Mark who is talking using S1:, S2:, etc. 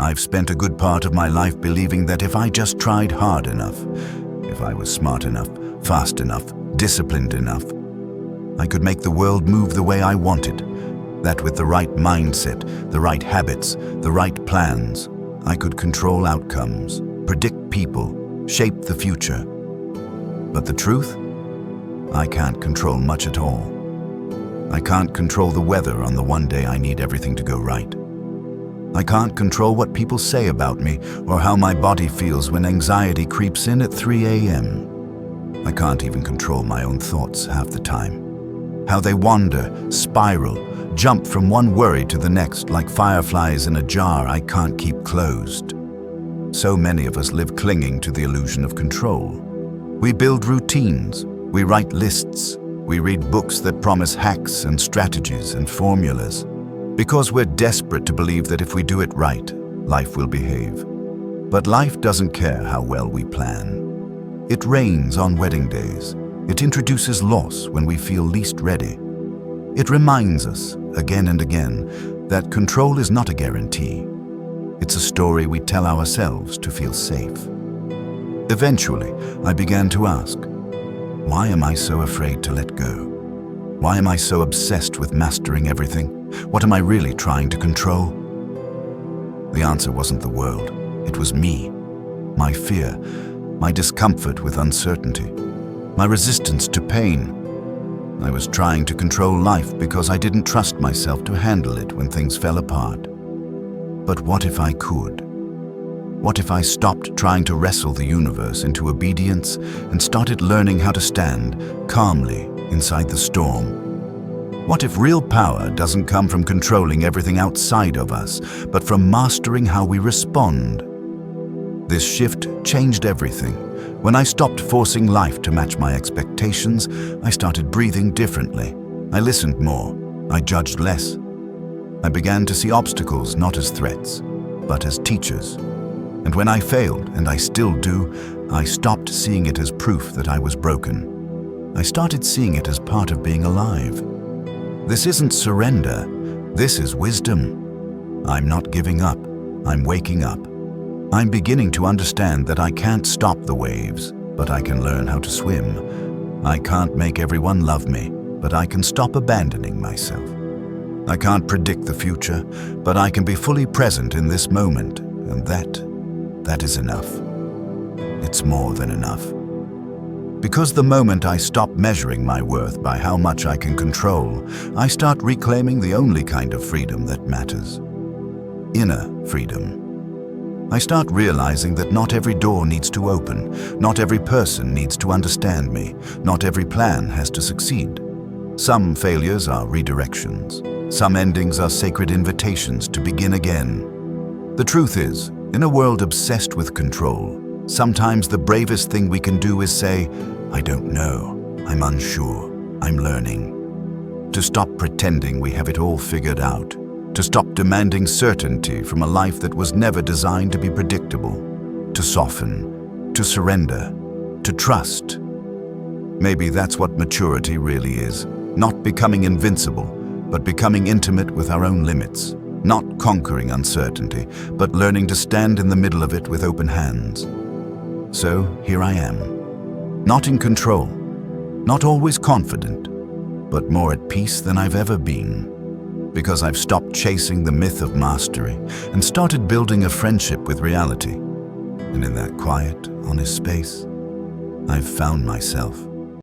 S1: I've spent a good part of my life believing that if I just tried hard enough, if I was smart enough, fast enough, disciplined enough, I could make the world move the way I wanted. That with the right mindset, the right habits, the right plans, I could control outcomes, predict people, shape the future. But the truth? I can't control much at all. I can't control the weather on the one day I need everything to go right. I can't control what people say about me or how my body feels when anxiety creeps in at 3 a.m. I can't even control my own thoughts half the time. How they wander, spiral, jump from one worry to the next like fireflies in a jar I can't keep closed. So many of us live clinging to the illusion of control. We build routines, we write lists, we read books that promise hacks and strategies and formulas, because we're desperate to believe that if we do it right, life will behave. But life doesn't care how well we plan. It rains on wedding days. It introduces loss when we feel least ready. It reminds us, again and again, that control is not a guarantee. It's a story we tell ourselves to feel safe. Eventually, I began to ask, why am I so afraid to let go? Why am I so obsessed with mastering everything? What am I really trying to control? The answer wasn't the world. It was me. My fear, my discomfort with uncertainty, my resistance to pain. I was trying to control life because I didn't trust myself to handle it when things fell apart. But what if I could? What if I stopped trying to wrestle the universe into obedience and started learning how to stand calmly inside the storm? What if real power doesn't come from controlling everything outside of us, but from mastering how we respond? This shift changed everything. When I stopped forcing life to match my expectations, I started breathing differently. I listened more. I judged less. I began to see obstacles not as threats, but as teachers. And when I failed, and I still do, I stopped seeing it as proof that I was broken. I started seeing it as part of being alive. This isn't surrender. This is wisdom. I'm not giving up. I'm waking up. I'm beginning to understand that I can't stop the waves, but I can learn how to swim. I can't make everyone love me, but I can stop abandoning myself. I can't predict the future, but I can be fully present in this moment, and that is enough. It's more than enough. Because the moment I stop measuring my worth by how much I can control, I start reclaiming the only kind of freedom that matters. Inner freedom. I start realizing that not every door needs to open, not every person needs to understand me, not every plan has to succeed. Some failures are redirections. Some endings are sacred invitations to begin again. The truth is, in a world obsessed with control, sometimes the bravest thing we can do is say, I don't know, I'm unsure, I'm learning. To stop pretending we have it all figured out. To stop demanding certainty from a life that was never designed to be predictable. To soften, to surrender, to trust. Maybe that's what maturity really is. Not becoming invincible, but becoming intimate with our own limits. Not conquering uncertainty, but learning to stand in the middle of it with open hands. So here I am. Not in control, not always confident, but more at peace than I've ever been. Because I've stopped chasing the myth of mastery and started building a friendship with reality. And in that quiet, honest space, I've found myself.